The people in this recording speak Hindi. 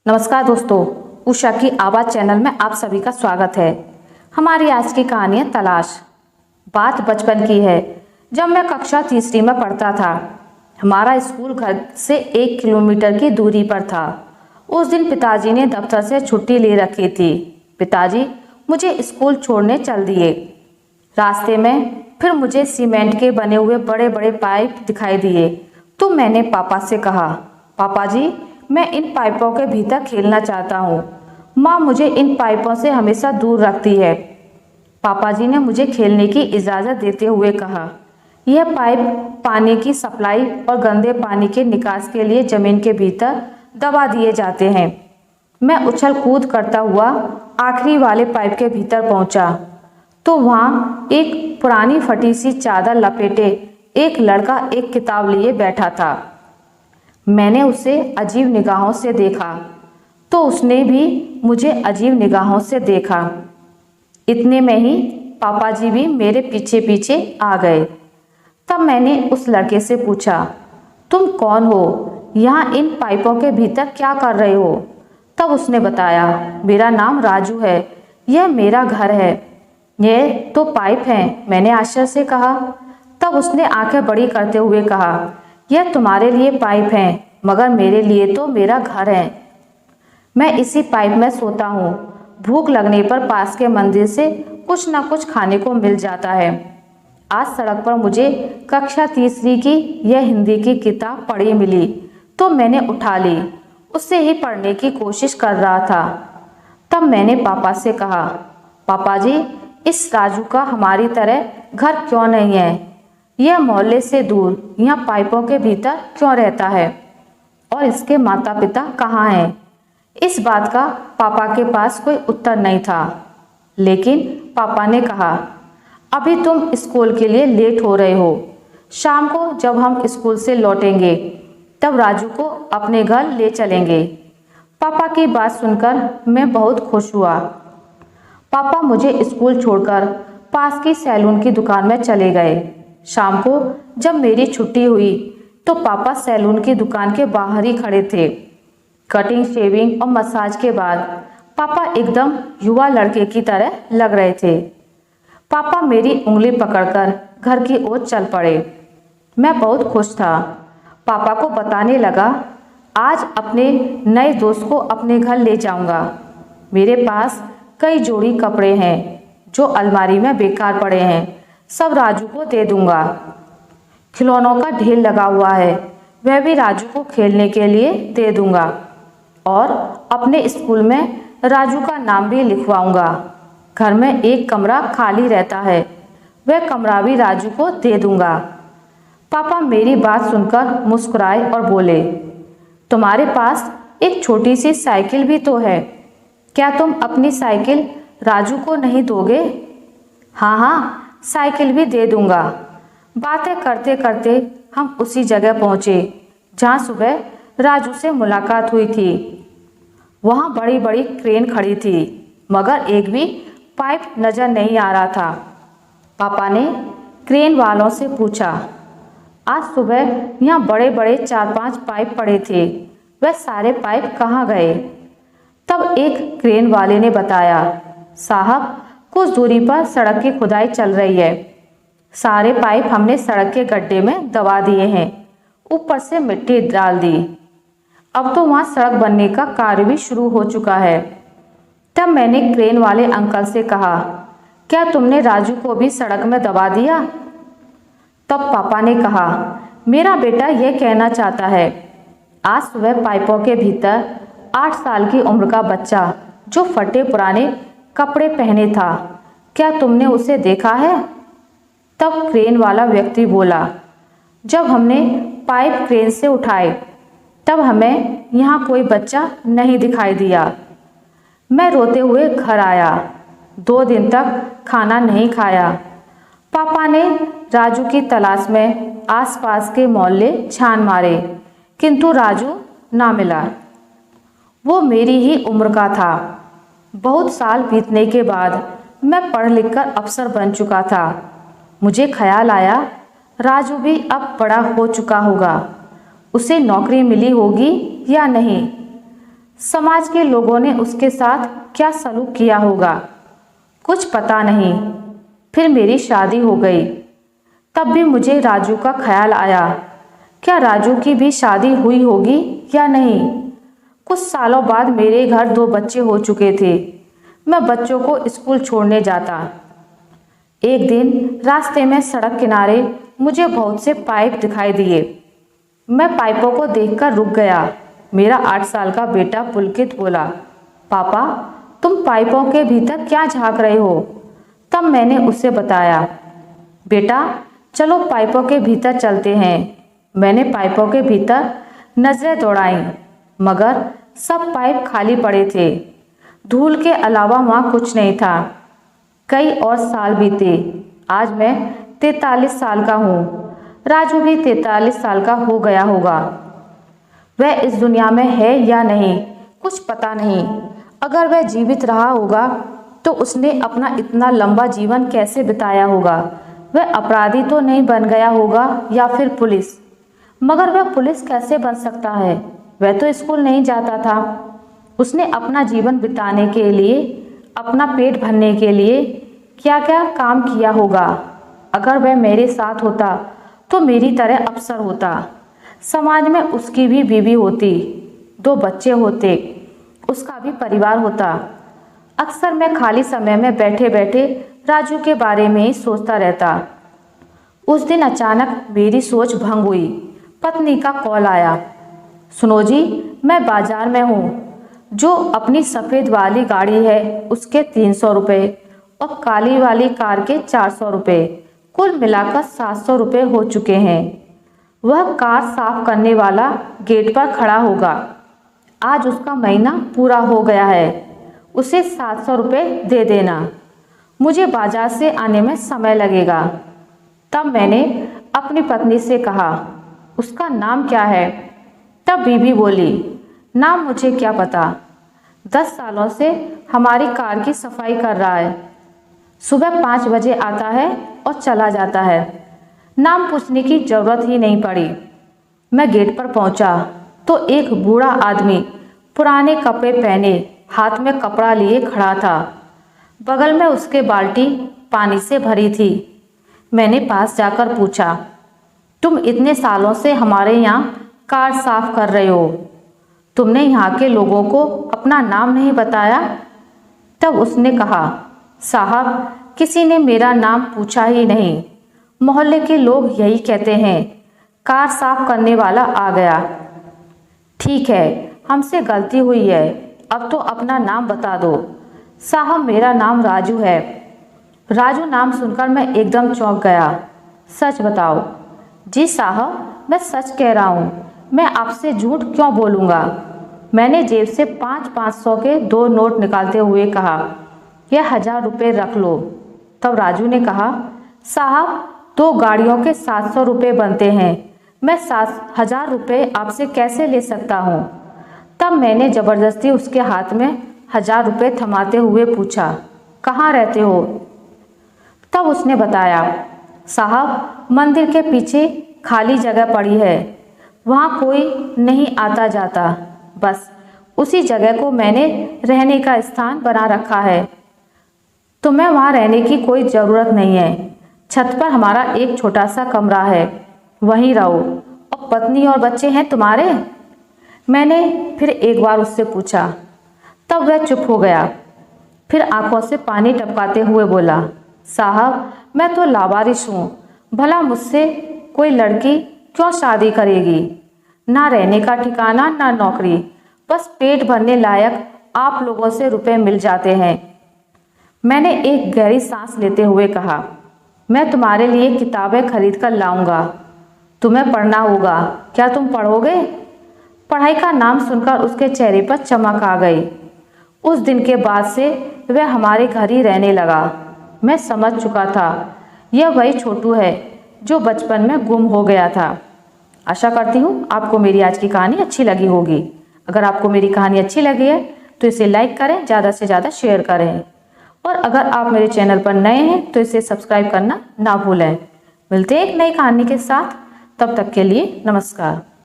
नमस्कार दोस्तों, उषा की आवाज़ चैनल में आप सभी का स्वागत है। हमारी आज की कहानी है तलाश। बात बचपन की है, जब मैं कक्षा तीसरी में पढ़ता था। हमारा स्कूल घर से 1 किलोमीटर की दूरी पर था। उस दिन पिताजी ने दफ्तर से छुट्टी ले रखी थी। पिताजी मुझे स्कूल छोड़ने चल दिए। रास्ते में फिर मुझे सीमेंट के बने हुए बड़े बड़े पाइप दिखाई दिए तो मैंने पापा से कहा, पापा जी मैं इन पाइपों के भीतर खेलना चाहता हूँ। माँ मुझे इन पाइपों से हमेशा दूर रखती है। पापा जी ने मुझे खेलने की इजाज़त देते हुए कहा, यह पाइप पानी की सप्लाई और गंदे पानी के निकास के लिए ज़मीन के भीतर दबा दिए जाते हैं। मैं उछल कूद करता हुआ आखिरी वाले पाइप के भीतर पहुंचा तो वहाँ एक पुरानी फटी सी चादर लपेटे एक लड़का एक किताब लिए बैठा था। मैंने उसे अजीब निगाहों से देखा तो उसने भी मुझे अजीब निगाहों से देखा। इतने में ही पापा जी भी मेरे पीछे पीछे आ गए। तब मैंने उस लड़के से पूछा, तुम कौन हो? यहाँ इन पाइपों के भीतर क्या कर रहे हो? तब उसने बताया, मेरा नाम राजू है, यह मेरा घर है। यह तो पाइप हैं, मैंने आश्चर्य से कहा। तब उसने आंखें बड़ी करते हुए कहा, यह तुम्हारे लिए पाइप हैं, मगर मेरे लिए तो मेरा घर है। मैं इसी पाइप में सोता हूँ। भूख लगने पर पास के मंदिर से कुछ ना कुछ खाने को मिल जाता है। आज सड़क पर मुझे कक्षा तीसरी की यह हिंदी की किताब पढ़ी मिली तो मैंने उठा ली। उससे ही पढ़ने की कोशिश कर रहा था। तब मैंने पापा से कहा, पापा जी इस राजू का हमारी तरह घर क्यों नहीं है? यह मोहल्ले से दूर यहाँ पाइपों के भीतर क्यों रहता है? और इसके माता पिता कहाँ हैं? इस बात का पापा के पास कोई उत्तर नहीं था। लेकिन पापा ने कहा, अभी तुम स्कूल के लिए लेट हो रहे हो। शाम को जब हम स्कूल से लौटेंगे तब राजू को अपने घर ले चलेंगे। पापा की बात सुनकर मैं बहुत खुश हुआ। पापा मुझे स्कूल छोड़कर पास की सैलून की दुकान में चले गए। शाम को जब मेरी छुट्टी हुई तो पापा सैलून की दुकान के बाहर ही खड़े थे। कटिंग, शेविंग और मसाज के बाद पापा एकदम युवा लड़के की तरह लग रहे थे। पापा मेरी उंगली पकड़कर घर की ओर चल पड़े। मैं बहुत खुश था। पापा को बताने लगा, आज अपने नए दोस्त को अपने घर ले जाऊंगा। मेरे पास कई जोड़ी कपड़े हैं जो अलमारी में बेकार पड़े हैं, सब राजू को दे दूंगा। खिलौनों का ढेर लगा हुआ है, वह भी राजू को खेलने के लिए दे दूंगा। और अपने स्कूल में राजू का नाम भी लिखवाऊंगा। घर में एक कमरा खाली रहता है, वह कमरा भी राजू को दे दूंगा। पापा मेरी बात सुनकर मुस्कुराए और बोले, तुम्हारे पास एक छोटी सी साइकिल भी तो है, क्या तुम अपनी साइकिल राजू को नहीं दोगे? हाँ हाँ, साइकिल भी दे दूंगा। बातें करते करते हम उसी जगह पहुँचे जहाँ सुबह राजू से मुलाकात हुई थी। वहाँ बड़ी बड़ी क्रेन खड़ी थी, मगर एक भी पाइप नज़र नहीं आ रहा था। पापा ने क्रेन वालों से पूछा, आज सुबह यहाँ बड़े बड़े 4-5 पाइप पड़े थे, वह सारे पाइप कहाँ गए? तब एक क्रेन वाले ने बताया, साहब कुछ दूरी पर सड़क की खुदाई चल रही है। सारे पाइप हमने सड़क के गड्ढे में दबा दिए हैं, ऊपर से मिट्टी डाल दी। अब तो वहाँ सड़क बनने का कार्य भी शुरू हो चुका है। तब मैंने क्रेन वाले अंकल से कहा, क्या तुमने राजू को भी सड़क में दबा दिया? तब पापा ने कहा, मेरा बेटा यह कहना चाहता है, आज सुबह पाइपों के भीतर 8 साल की उम्र का बच्चा जो फटे पुराने कपड़े पहने था, क्या तुमने उसे देखा है? तब क्रेन वाला व्यक्ति बोला, जब हमने पाइप क्रेन से उठाए तब हमें यहाँ कोई बच्चा नहीं दिखाई दिया। मैं रोते हुए घर आया। 2 दिन तक खाना नहीं खाया। पापा ने राजू की तलाश में आसपास के मोहल्ले छान मारे, किंतु राजू ना मिला। वो मेरी ही उम्र का था। बहुत साल बीतने के बाद मैं पढ़ लिख कर अफसर बन चुका था। मुझे ख्याल आया, राजू भी अब बड़ा हो चुका होगा, उसे नौकरी मिली होगी या नहीं। समाज के लोगों ने उसके साथ क्या सलूक किया होगा, कुछ पता नहीं। फिर मेरी शादी हो गई। तब भी मुझे राजू का ख्याल आया, क्या राजू की भी शादी हुई होगी या नहीं। कुछ सालों बाद मेरे घर 2 बच्चे हो चुके थे। मैं बच्चों को स्कूल छोड़ने जाता। एक दिन रास्ते में सड़क किनारे मुझे बहुत से पाइप दिखाई दिए। मैं पाइपों को देखकर रुक गया। मेरा 8 साल का बेटा पुलकित बोला, पापा तुम पाइपों के भीतर क्या झांक रहे हो। तब मैंने उसे बताया, बेटा चलो पाइपों के भीतर चलते हैं। मैंने पाइपों के भीतर नजरें दौड़ाईं, मगर सब पाइप खाली पड़े थे। धूल के अलावा वहाँ कुछ नहीं था। कई और साल बीते। आज मैं 43 साल का हूँ। राजू भी 43 साल का हो गया होगा। वह इस दुनिया में है या नहीं कुछ पता नहीं। अगर वह जीवित रहा होगा तो उसने अपना इतना लंबा जीवन कैसे बिताया होगा। वह अपराधी तो नहीं बन गया होगा या फिर पुलिस। मगर वह पुलिस कैसे बन सकता है। वह तो स्कूल नहीं जाता था। उसने अपना जीवन बिताने के लिए, अपना पेट भरने के लिए क्या क्या काम किया होगा। अगर वह मेरे साथ होता तो मेरी तरह अफसर होता। समाज में उसकी भी बीवी होती, 2 बच्चे होते, उसका भी परिवार होता। अक्सर मैं खाली समय में बैठे बैठे राजू के बारे में ही सोचता रहता। उस दिन अचानक मेरी सोच भंग हुई। पत्नी का कॉल आया, सुनो जी मैं बाजार में हूँ। जो अपनी सफ़ेद वाली गाड़ी है उसके 300 रुपये और काली वाली कार के 400 रुपये, कुल मिलाकर 700 रुपये हो चुके हैं। वह कार साफ करने वाला गेट पर खड़ा होगा। आज उसका महीना पूरा हो गया है। उसे 700 रुपये दे देना। मुझे बाजार से आने में समय लगेगा। तब मैंने अपनी पत्नी से कहा, उसका नाम क्या है। तब बीबी बोली, नाम मुझे क्या पता। 10 सालों से हमारी कार की सफाई कर रहा है। सुबह 5 बजे आता है और चला जाता है। नाम पूछने की जरूरत ही नहीं पड़ी। मैं गेट पर पहुंचा तो एक बूढ़ा आदमी पुराने कपड़े पहने हाथ में कपड़ा लिए खड़ा था। बगल में उसके बाल्टी पानी से भरी थी। मैंने पास जाकर पूछा, तुम इतने सालों से हमारे यहाँ कार साफ कर रहे हो, तुमने यहाँ के लोगों को अपना नाम नहीं बताया। तब उसने कहा, साहब किसी ने मेरा नाम पूछा ही नहीं। मोहल्ले के लोग यही कहते हैं, कार साफ करने वाला आ गया। ठीक है, हमसे गलती हुई है, अब तो अपना नाम बता दो। साहब मेरा नाम राजू है। राजू नाम सुनकर मैं एकदम चौंक गया। सच बताओ। जी साहब मैं सच कह रहा हूँ, मैं आपसे झूठ क्यों बोलूँगा। मैंने जेब से 500 के 2 नोट निकालते हुए कहा, यह 1000 रुपये रख लो। तब राजू ने कहा, साहब 2 गाड़ियों के 700 रुपये बनते हैं, मैं 1000 रुपये आपसे कैसे ले सकता हूँ। तब मैंने ज़बरदस्ती उसके हाथ में 1000 रुपये थमाते हुए पूछा, कहाँ रहते हो। तब उसने बताया, साहब मंदिर के पीछे खाली जगह पड़ी है, वहाँ कोई नहीं आता जाता, बस उसी जगह को मैंने रहने का स्थान बना रखा है। तुम्हें वहाँ रहने की कोई ज़रूरत नहीं है। छत पर हमारा एक छोटा सा कमरा है, वहीं रहो। और पत्नी और बच्चे हैं तुम्हारे। मैंने फिर एक बार उससे पूछा। तब वह चुप हो गया। फिर आंखों से पानी टपकाते हुए बोला, साहब मैं तो लावारिस हूँ, भला मुझसे कोई लड़की क्यों शादी करेगी। ना रहने का ठिकाना ना नौकरी, बस पेट भरने लायक आप लोगों से रुपए मिल जाते हैं। मैंने एक गहरी सांस लेते हुए कहा, मैं तुम्हारे लिए किताबें खरीद कर लाऊंगा, तुम्हें पढ़ना होगा, क्या तुम पढ़ोगे। पढ़ाई का नाम सुनकर उसके चेहरे पर चमक आ गई। उस दिन के बाद से वह हमारे घर ही रहने लगा। मैं समझ चुका था यह वही छोटू है जो बचपन में गुम हो गया था। आशा करती हूँ आपको मेरी आज की कहानी अच्छी लगी होगी। अगर आपको मेरी कहानी अच्छी लगी है तो इसे लाइक करें, ज़्यादा से ज़्यादा शेयर करें, और अगर आप मेरे चैनल पर नए हैं तो इसे सब्सक्राइब करना ना भूलें। मिलते हैं एक नई कहानी के साथ, तब तक के लिए नमस्कार।